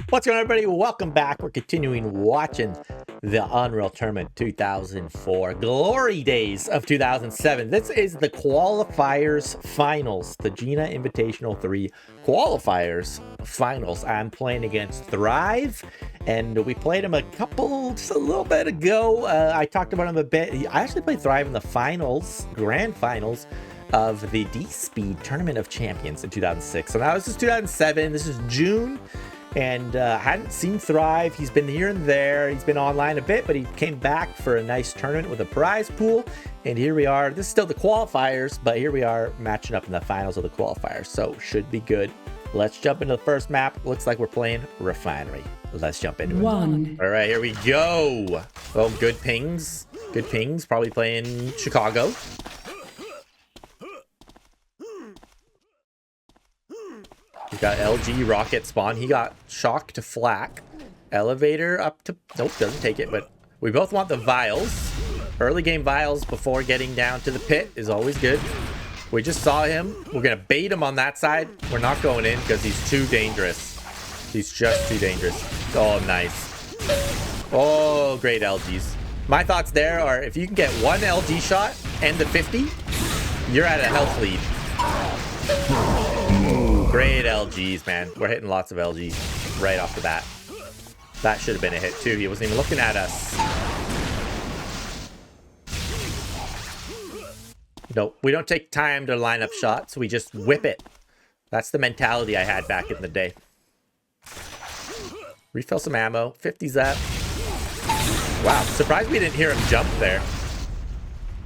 What's going on, everybody? Welcome back. We're continuing watching the Unreal Tournament 2004 Glory Days of 2007. This is the Qualifiers Finals, the Gina Invitational 3 Qualifiers Finals. I'm playing against Thrive, and we played him just a little bit ago. I talked about him a bit. I actually played Thrive in the finals, grand finals, of the D-Speed Tournament of Champions in 2006. So now this is 2007. This is June. And I hadn't seen Thrive. He's been here and there. He's been online a bit, but he came back for a nice tournament with a prize pool. And here we are. This is still the qualifiers, but here we are matching up in the finals of the qualifiers. So should be good. Let's jump into the first map. Looks like we're playing Roughinery. Let's jump into it. All right, here we go. Oh, good pings. Good pings. Probably playing Chicago. We got LG rocket spawn. He got shock to flak. Elevator up to... Nope, doesn't take it, but we both want the vials. Early game vials before getting down to the pit is always good. We just saw him. We're going to bait him on that side. We're not going in because he's too dangerous. He's just too dangerous. Oh, nice. Oh, great LGs. My thoughts there are if you can get one LG shot and the 50, you're at a health lead. Great LGs, man. We're hitting lots of LGs right off the bat. That should have been a hit, too. He wasn't even looking at us. Nope. We don't take time to line up shots. We just whip it. That's the mentality I had back in the day. Refill some ammo. 50's up. Wow. Surprised we didn't hear him jump there.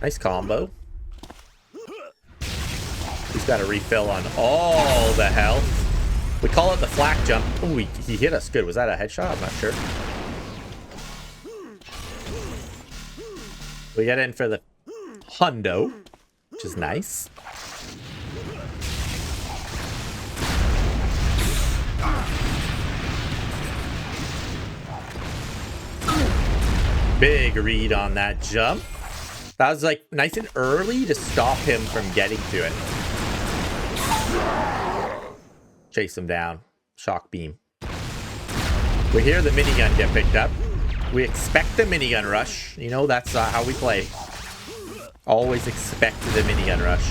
Nice combo. He's got a refill on all the health. We call it the flak jump. Oh, he hit us good. Was that a headshot? I'm not sure. We get in for the hundo, which is nice. Big read on that jump. That was like nice and early to stop him from getting to it. Chase him down. Shock beam. We hear the minigun get picked up. We expect the minigun rush. You know, that's how we play. Always expect the minigun rush.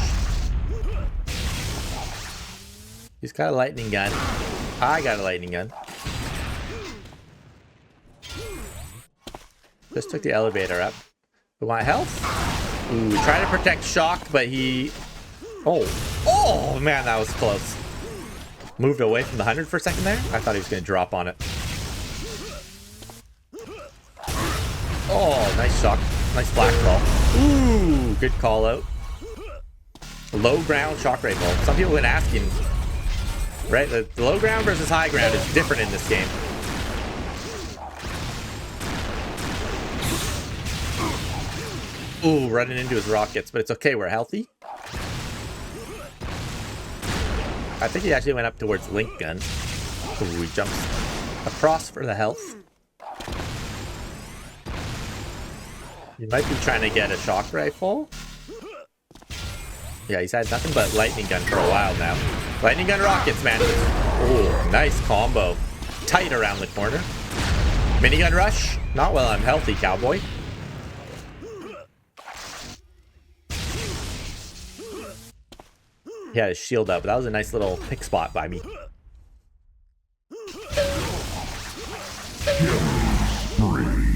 He's got a lightning gun. I got a lightning gun. Just took the elevator up. We want health? Ooh, we try to protect shock, but he... Oh, man, that was close. Moved away from the 100 for a second there. I thought he was going to drop on it. Oh, nice shock. Nice black ball. Ooh, good call out. Low ground shock rifle. Some people have been asking, right? The low ground versus high ground is different in this game. Ooh, running into his rockets, but it's okay. We're healthy. I think he actually went up towards Link Gun. Ooh, he jumps across for the health. He might be trying to get a shock rifle. Yeah, he's had nothing but lightning gun for a while now. Lightning gun rockets, man. Ooh, nice combo. Tight around the corner. Minigun rush. Not while I'm healthy, cowboy. He had his shield up, but that was a nice little pick spot by me.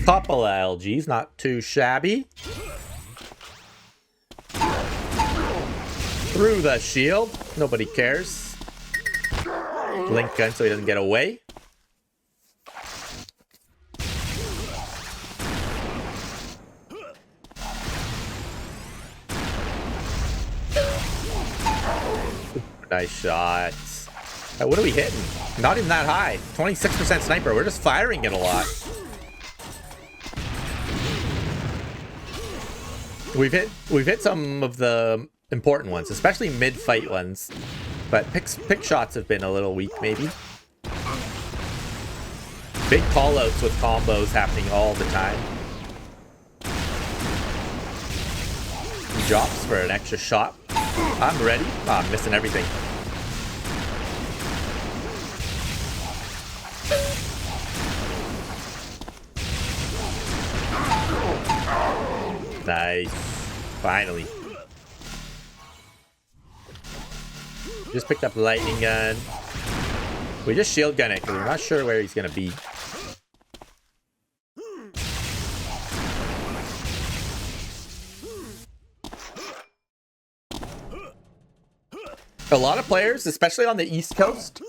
Couple of LGs, not too shabby. Through the shield. Nobody cares. Blink gun so he doesn't get away. Nice shots. What are we hitting? Not even that high. 26% sniper. We're just firing it a lot. We've hit some of the important ones, especially mid-fight ones. But pick shots have been a little weak, maybe. Big call-outs with combos happening all the time. He drops for an extra shot. I'm ready. Oh, I'm missing everything. Nice. Finally. Just picked up the lightning gun. We just shield gun it because we're not sure where he's going to be. A lot of players, especially on the East Coast,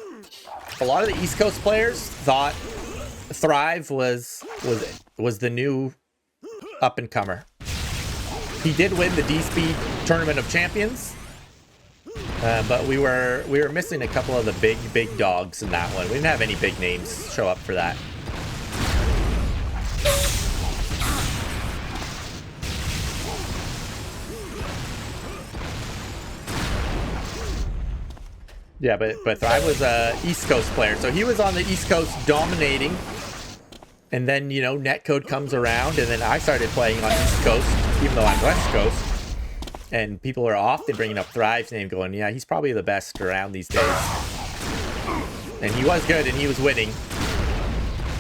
a lot of the East Coast players thought Thrive was the new up-and-comer. He did win the D-Speed Tournament of Champions, but we were missing a couple of the big dogs in that one. We didn't have any big names show up for that. Yeah, but Thrive was a East Coast player, so he was on the East Coast dominating, and then, you know, Netcode comes around, and then I started playing on East Coast, even though I'm West Coast, and people are often bringing up Thrive's name, going, yeah, he's probably the best around these days. And he was good, and he was winning.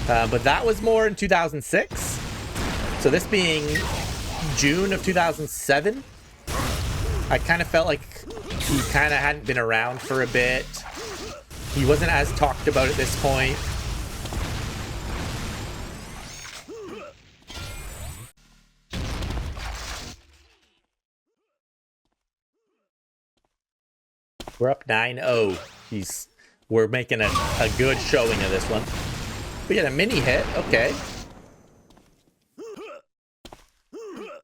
But that was more in 2006, so this being June of 2007, I kind of felt like he kind of hadn't been around for a bit. He wasn't as talked about at this point. We're up 9-0. We're making a good showing of this one. We get a mini hit. Okay.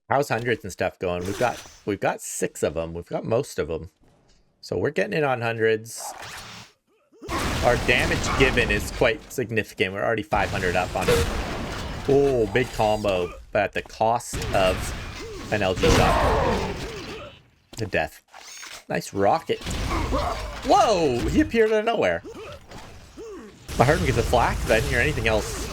How's hundreds and stuff going? We've got 6 of them. We've got most of them. So we're getting in on hundreds. Our damage given is quite significant. We're already 500 up on it. Oh, big combo, but at the cost of an LG shot. To death. Nice rocket. Whoa! He appeared out of nowhere. I heard him get the flak, but I didn't hear anything else.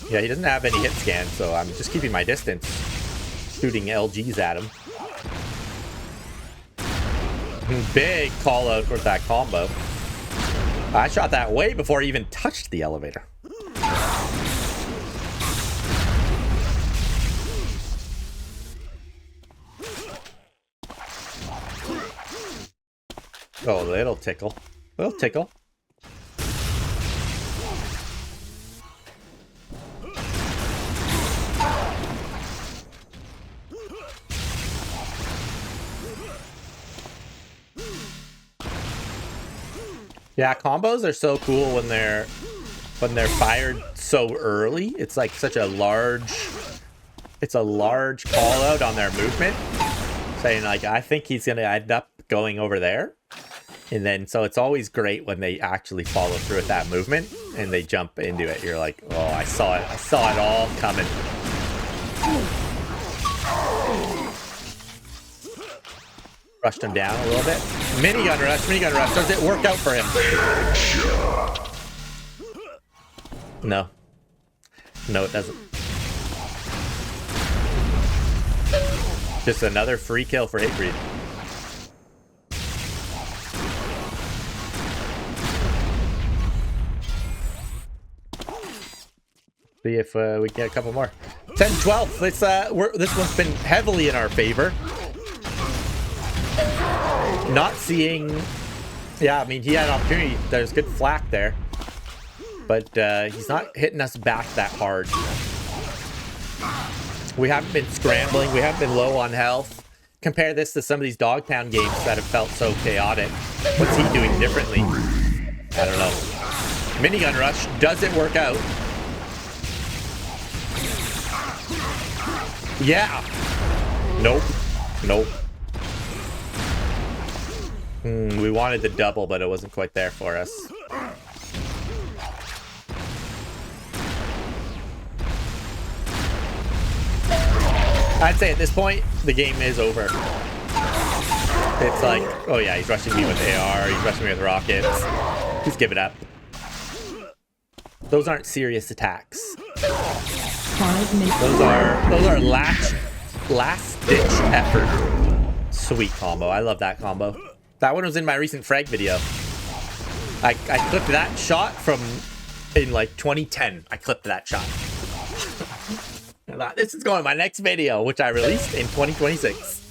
Yeah, he doesn't have any hit scan, so I'm just keeping my distance. Shooting LGs at him. Big call out with that combo. I shot that way before he even touched the elevator. Oh, little tickle. Little tickle. Yeah, combos are so cool when they're fired so early. It's like such a large call out on their movement, saying like, I think he's gonna end up going over there, and then so it's always great when they actually follow through with that movement and they jump into it. You're like, oh, I saw it all coming. Rushed him down a little bit. Minigun rush. Does it work out for him? No. No, it doesn't. Just another free kill for HateBreeD. See if we can get a couple more. 10-12. This one's been heavily in our favor. Not seeing... Yeah, I mean, he had an opportunity. There's good flak there. But he's not hitting us back that hard. We haven't been scrambling. We haven't been low on health. Compare this to some of these Dogtown games that have felt so chaotic. What's he doing differently? I don't know. Minigun rush. Does it work out? Yeah. Nope. Nope. We wanted the double, but it wasn't quite there for us. I'd say at this point, the game is over. It's like, oh yeah, he's rushing me with AR, he's rushing me with rockets. Just give it up. Those aren't serious attacks. Those are last ditch effort. Sweet combo. I love that combo. That one was in my recent frag video. I clipped that shot from in like 2010. I clipped that shot. I thought, this is going to my next video, which I released in 2026.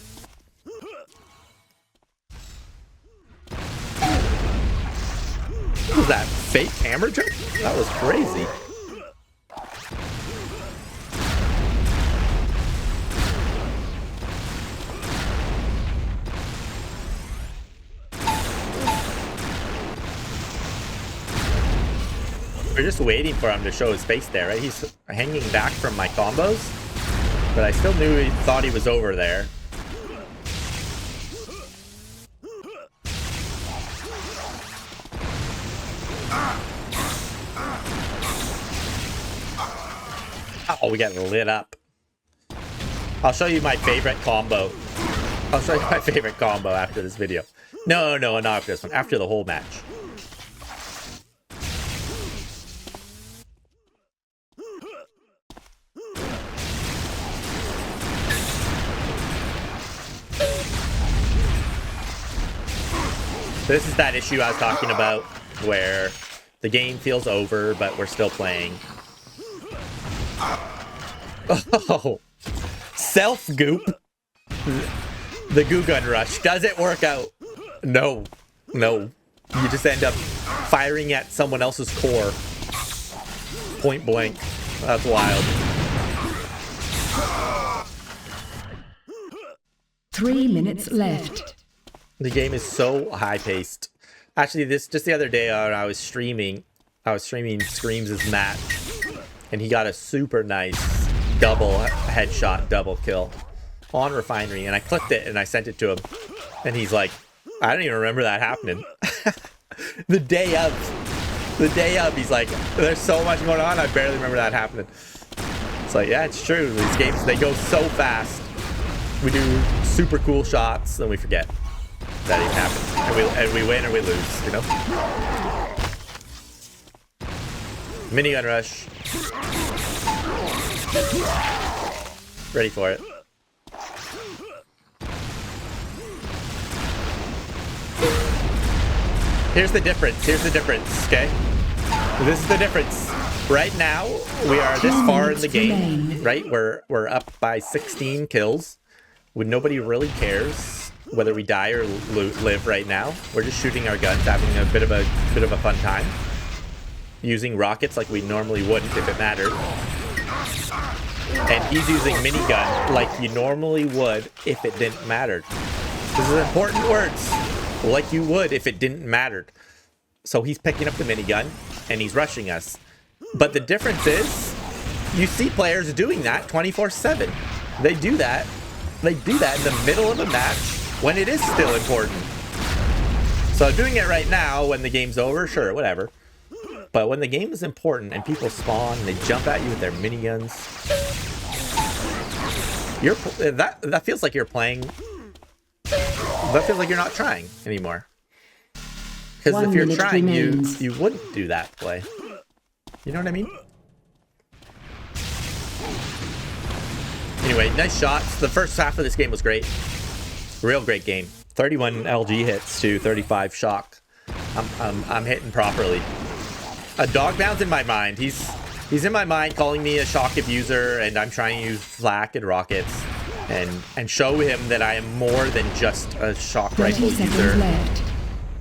What was that? Fake hammer trick? That was crazy. We're just waiting for him to show his face there, right? He's hanging back from my combos, but I still thought he was over there. Oh, we got lit up. I'll show you my favorite combo. I'll show you my favorite combo after this video. No, not after this one. After the whole match. This is that issue I was talking about where the game feels over, but we're still playing. Oh, self-goop. The goo gun rush. Does it work out? No. You just end up firing at someone else's core. Point blank. That's wild. 3 minutes left. The game is so high-paced. Actually, just the other day I was streaming Screams' match, and he got a super nice double headshot, double kill on Roughinery, and I clipped it and I sent it to him, and he's like, I don't even remember that happening. The day of, he's like, there's so much going on, I barely remember that happening. It's like, yeah, it's true. These games, they go so fast. We do super cool shots, and we forget that even happens. And we win or we lose, you know? Minigun rush. Ready for it. Here's the difference, okay? This is the difference. Right now, we are this far in the game, right? We're up by 16 kills. When nobody really cares whether we die or live right now. We're just shooting our guns, having a bit of a fun time. Using rockets like we normally wouldn't if it mattered. And he's using minigun like you normally would if it didn't matter. This is important words. Like you would if it didn't matter. So he's picking up the minigun and he's rushing us. But the difference is, you see players doing that 24/7. They do that. They do that in the middle of a match when it is still important. So doing it right now when the game's over, sure, whatever. But when the game is important and people spawn and they jump at you with their miniguns, that feels like you're playing. That feels like you're not trying anymore. Because if you're trying, you wouldn't do that play. You know what I mean? Anyway, nice shots. The first half of this game was great. Real great game. 31 LG hits to 35 shock. I'm hitting properly. A dog bounce in my mind. He's in my mind calling me a shock abuser, and I'm trying to use flak and rockets and show him that I am more than just a shock rifle user. Left.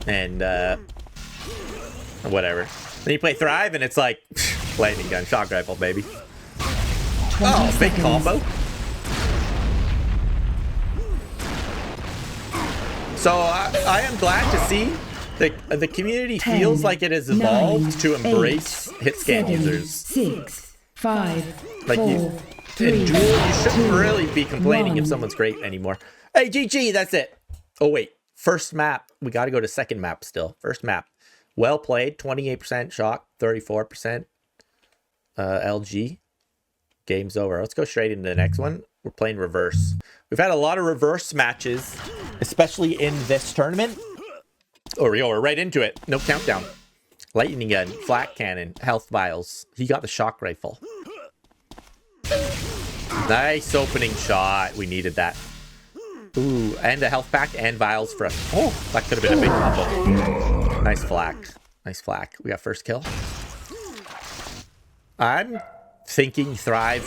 And whatever. Then you play Thrive and it's like lightning gun, shock rifle, baby. Oh, big combo. So I am glad to see the community feels like it has evolved to embrace hit scan users. 6, 5, like 4, 3, you shouldn't really be complaining if someone's great anymore. Hey, GG, that's it. Oh wait, first map. We got to go to second map still. First map. Well played. 28% shock, 34% LG. Game's over. Let's go straight into the next one. We're playing reverse. We've had a lot of reverse matches, especially in this tournament. Oh, we're right into it. No countdown. Lightning gun, flak cannon, health vials. He got the shock rifle. Nice opening shot. We needed that. Ooh, and a health pack and vials for us. Oh, that could have been a big combo. Nice flak. Nice flak. We got first kill. I'm thinking Thrive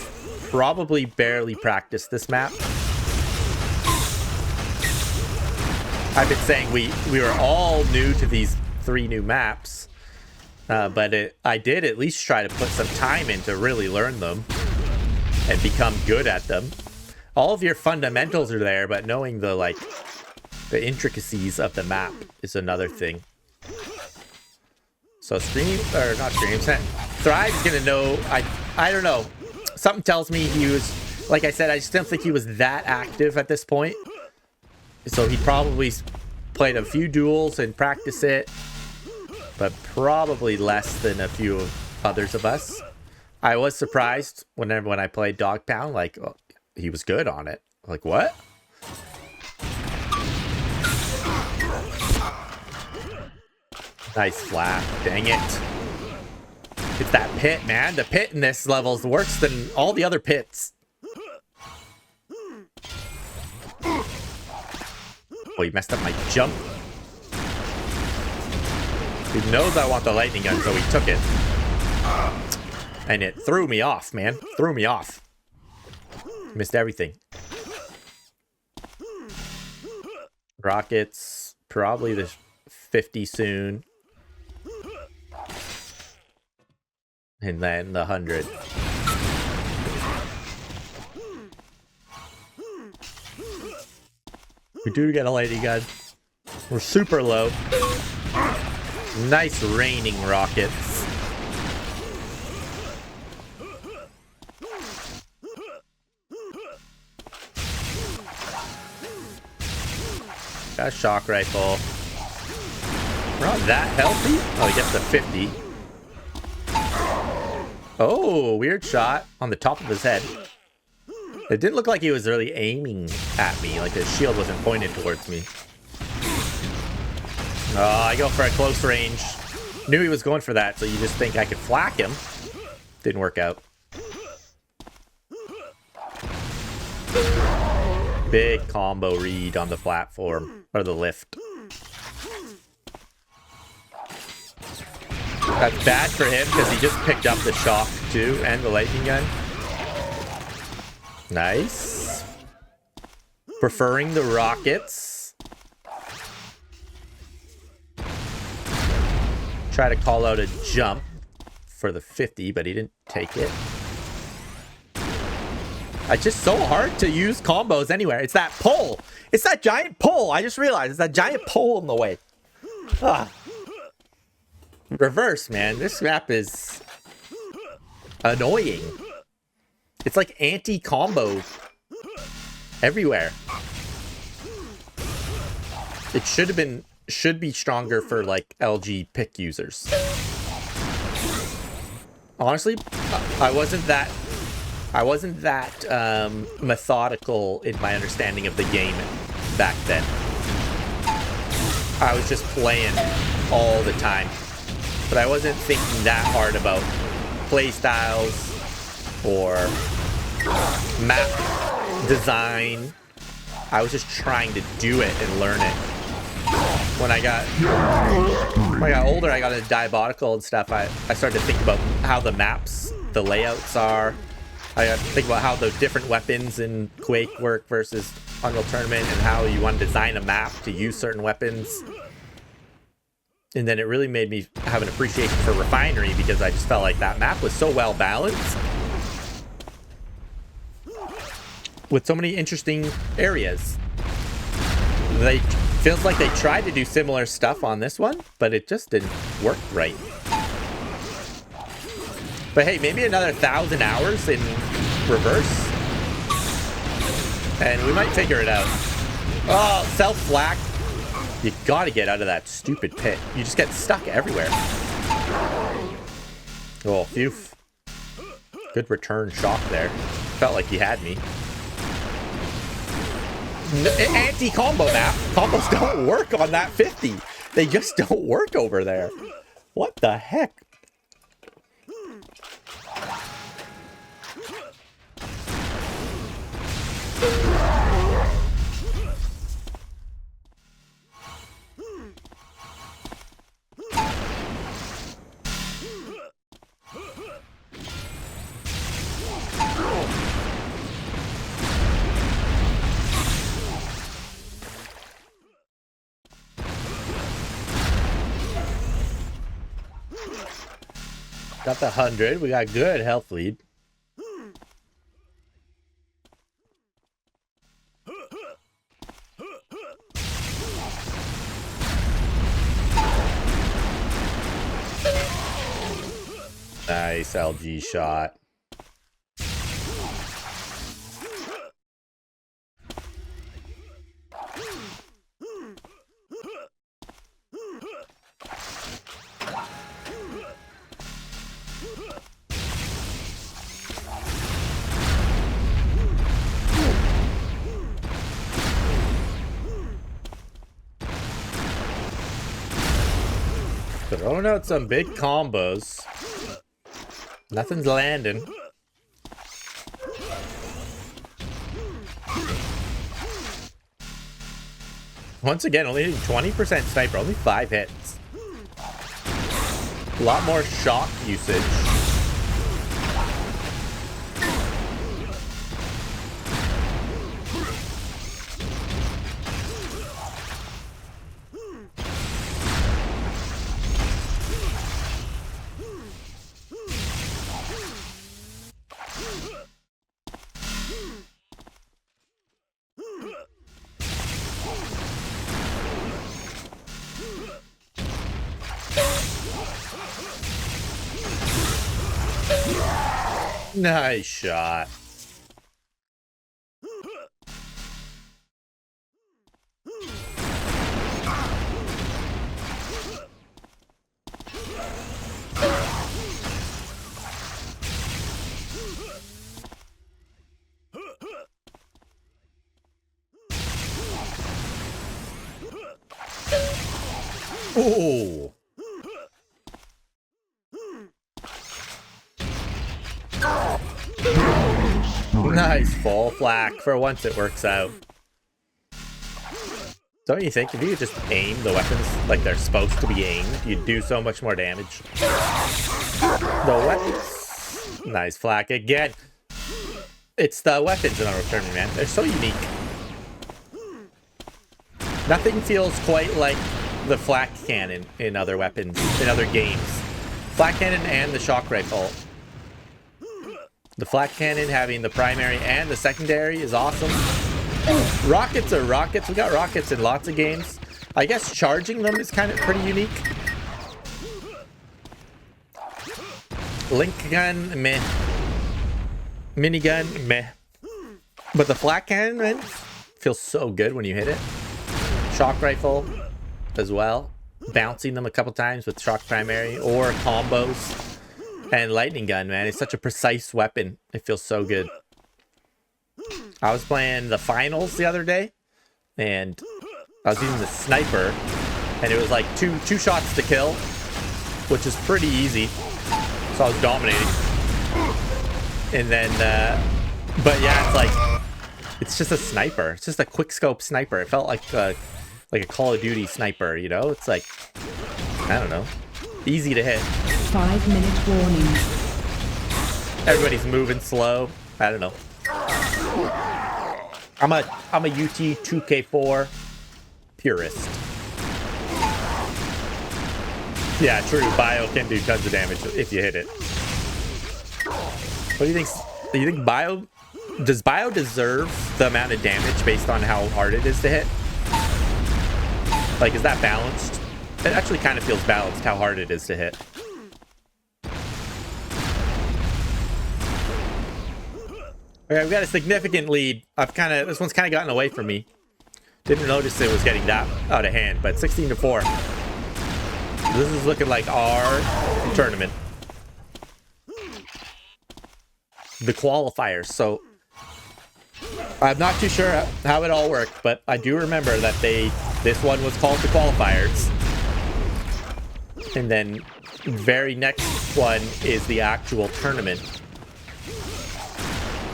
probably barely practiced this map. I've been saying we were all new to these 3 new maps, but I did at least try to put some time in to really learn them and become good at them. All of your fundamentals are there, but knowing the intricacies of the map is another thing. So Thrive's gonna know. I don't know. Something tells me he was, like I said, I just don't think he was that active at this point. So he probably played a few duels and practiced it, but probably less than a few of others of us. I was surprised when I played Dog Pound, like, oh, he was good on it. Like, what? Nice flap. Dang it. It's that pit, man. The pit in this level is worse than all the other pits. Oh, he messed up my jump. He knows I want the lightning gun, so he took it. And it threw me off, man. Threw me off. Missed everything. Rockets. Probably the 50 soon. And then the 100. We do get a lightning gun. We're super low. Nice raining rockets. Got a shock rifle. We're not that healthy. Oh, he gets the 50. Oh, weird shot on the top of his head. It didn't look like he was really aiming at me, like his shield wasn't pointed towards me. Oh, I go for a close range. Knew he was going for that, so you just think I could flack him. Didn't work out. Big combo read on the platform, or the lift. That's bad for him, because he just picked up the shock, too, and the lightning gun. Nice. Preferring the rockets. Try to call out a jump for the 50, but he didn't take it. It's just so hard to use combos anywhere. It's that pull. It's that giant pull. I just realized it's that giant pull in the way. Ah. Reverse, man. This map is annoying. It's like anti-combo everywhere. It should be stronger for like LG pick users. Honestly, I wasn't that methodical in my understanding of the game back then. I was just playing all the time, but I wasn't thinking that hard about play styles or map design. I was just trying to do it and learn it. When I got older, I got into Diabolical and stuff. I started to think about how the maps, the layouts are. I got to think about how the different weapons in Quake work versus Unreal Tournament, and how you want to design a map to use certain weapons. And then it really made me have an appreciation for Roughinery, because I just felt like that map was so well balanced with so many interesting areas. Feels like they tried to do similar stuff on this one, but it just didn't work right. But hey, maybe another 1,000 hours in reverse, and we might figure it out. Oh, self-flack. You gotta get out of that stupid pit. You just get stuck everywhere. Oh, phew. Good return shock there. Felt like he had me. Anti-combo map. Combos don't work on that 50. They just don't work over there. What the heck? Got the 100. We got good health lead. Nice LG shot. Throwing out some big combos. Nothing's landing. Once again, only 20% sniper, only 5 hits. A lot more shock usage. Nice shot. Oh. Nice full flak. For once it works out. Don't you think if you could just aim the weapons like they're supposed to be aimed, you'd do so much more damage? The weapons. Nice flak again. It's the weapons in Unreal Tournament, man. They're so unique. Nothing feels quite like the flak cannon in other weapons, in other games. Flak cannon and the shock rifle. The flak cannon having the primary and the secondary is awesome. Rockets are rockets. We got rockets in lots of games. I guess charging them is kind of pretty unique. Link gun, meh. Minigun, meh. But the flak cannon, man, feels so good when you hit it. Shock rifle as well. Bouncing them a couple times with shock primary or combos. And lightning gun, man, it's such a precise weapon. It feels so good. I was playing the finals the other day, and I was using the sniper, and it was like two shots to kill, which is pretty easy. So I was dominating. And then, but yeah, it's like, it's just a sniper. It's just a quick scope sniper. It felt like a Call of Duty sniper, you know? It's like, I don't know, easy to hit. 5-minute warning. Everybody's moving slow. I don't know. I'm a UT 2K4 purist. Yeah, true. Bio can do tons of damage if you hit it. What do you think? Do you think Bio... Does Bio deserve the amount of damage based on how hard it is to hit? Like, is that balanced? It actually kind of feels balanced how hard it is to hit. Okay, we've got a significant lead. This one's kind of gotten away from me. Didn't notice it was getting that out of hand, but 16-4. This is looking like our tournament. The qualifiers. So I'm not too sure how it all worked, but I do remember that this one was called the qualifiers. And then very next one is the actual tournament.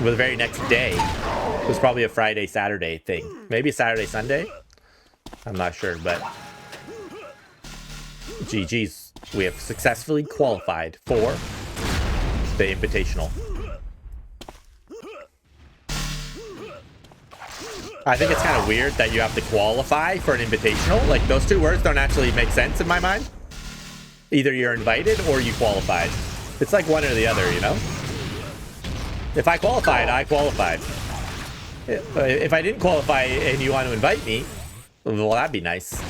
The very next day. It was probably a Friday, Saturday thing. Maybe a Saturday, Sunday? I'm not sure, but GG's. We have successfully qualified for the invitational. I think it's kind of weird that you have to qualify for an invitational. Like, those two words don't actually make sense in my mind. Either you're invited or you qualified. It's like one or the other, you know? If I qualified, I qualified. If I didn't qualify and you want to invite me, well, that'd be nice.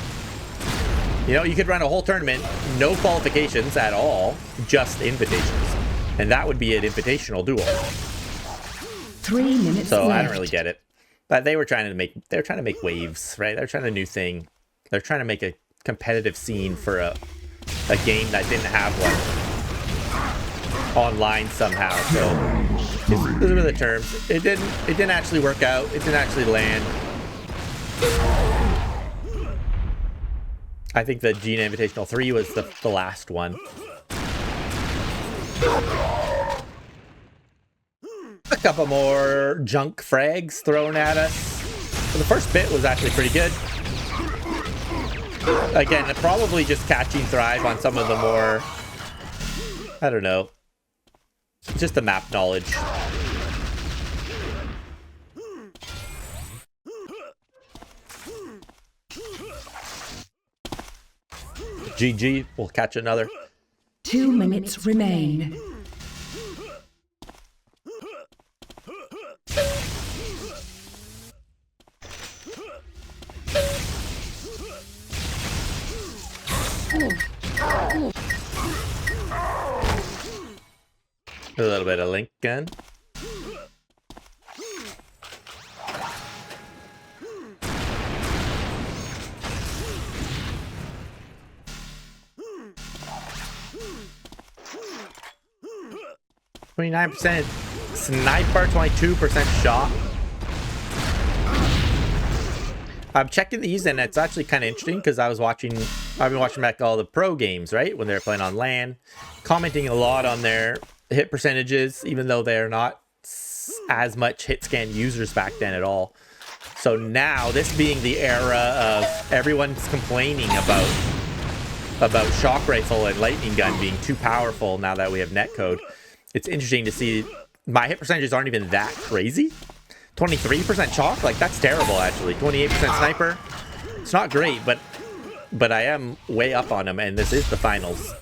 You know, you could run a whole tournament, no qualifications at all, just invitations. And that would be an invitational duel. 3 minutes So left. I don't really get it. But they were trying to make waves, right? They're trying a new thing. They're trying to make a competitive scene for a game that didn't have one online somehow. So those are the terms. It didn't actually work out. It didn't actually land. I think the Gina Invitational 3 was the last one. A couple more junk frags thrown at us. But the first bit was actually pretty good. Again, probably just catching Thrive on some of the more, I don't know, just the map knowledge. GG, we'll catch another. 2 minutes remain. A little bit of link gun. %, sniper, 22% shot. I'm checking these and it's actually kind of interesting because I've been watching back all the pro games, right? When they're playing on LAN, commenting a lot on their hit percentages, even though they're not as much hit scan users back then at all. So now, this being the era of everyone's complaining about shock rifle and lightning gun being too powerful now that we have netcode, it's interesting to see my hit percentages aren't even that crazy. 23% shock, like that's terrible actually. 28% sniper, it's not great, but I am way up on them, and this is the finals.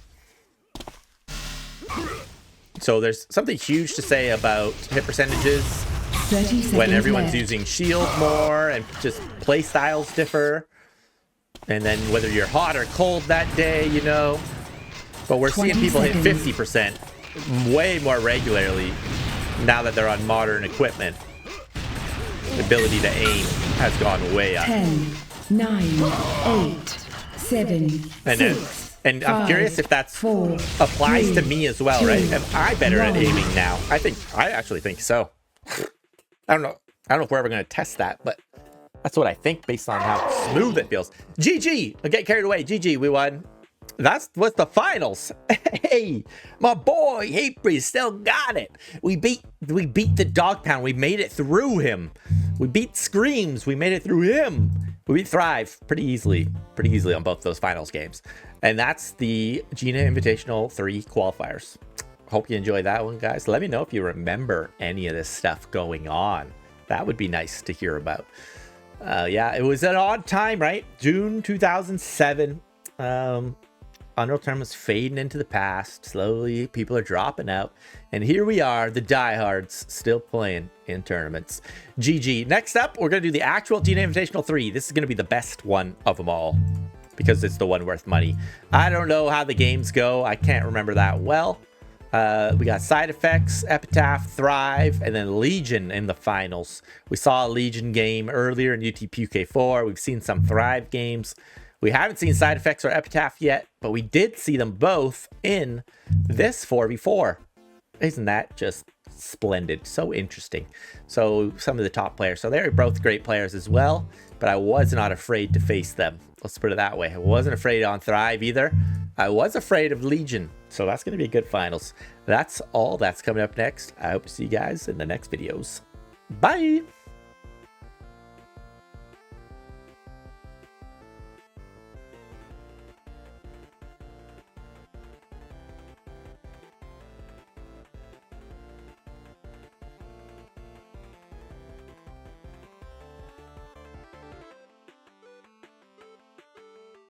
So there's something huge to say about hit percentages 30 seconds when everyone's left. using shield more and just play styles differ. And then whether you're hot or cold that day, you know. But we're seeing 20 people seconds. hit 50% way more regularly now that they're on modern equipment. The ability to aim has gone way up. 10, 9, 8, 7, 6, And I'm curious if that 4, applies 3, to me as well, 2, right? Am I better at 1. aiming now? I actually think so. I don't know if we're ever going to test that, but that's what I think based on how smooth it feels. GG! I'll get carried away. GG, we won. That's what's the finals. Hey, my boy HateBreeD still got it. We beat the dog pound. We made it through him. We beat Screams. We made it through him. We beat Thrive pretty easily on both those finals games. And that's the Gina Invitational 3 qualifiers. Hope you enjoyed that one, guys. Let me know if you remember any of this stuff going on. That would be nice to hear about. Yeah, it was an odd time, right? June 2007. Unreal Tournament was fading into the past. Slowly, people are dropping out. And here we are, the diehards, still playing in tournaments. GG. Next up, we're going to do the actual Gina Invitational 3. This is going to be the best one of them all, because it's the one worth money. I don't know how the games go. I can't remember that well. We got Side Effects, Epitaph, Thrive, and then Legion in the finals. We saw a Legion game earlier in UTPUK4. We've seen some Thrive games. We haven't seen Side Effects or Epitaph yet, but we did see them both in this 4v4. Isn't that just splendid? So interesting. So some of the top players. So they're both great players as well, but I was not afraid to face them. Let's put it that way. I wasn't afraid on Thrive either. I was afraid of Legion. So that's going to be a good finals. That's all that's coming up next. I hope to see you guys in the next videos. Bye.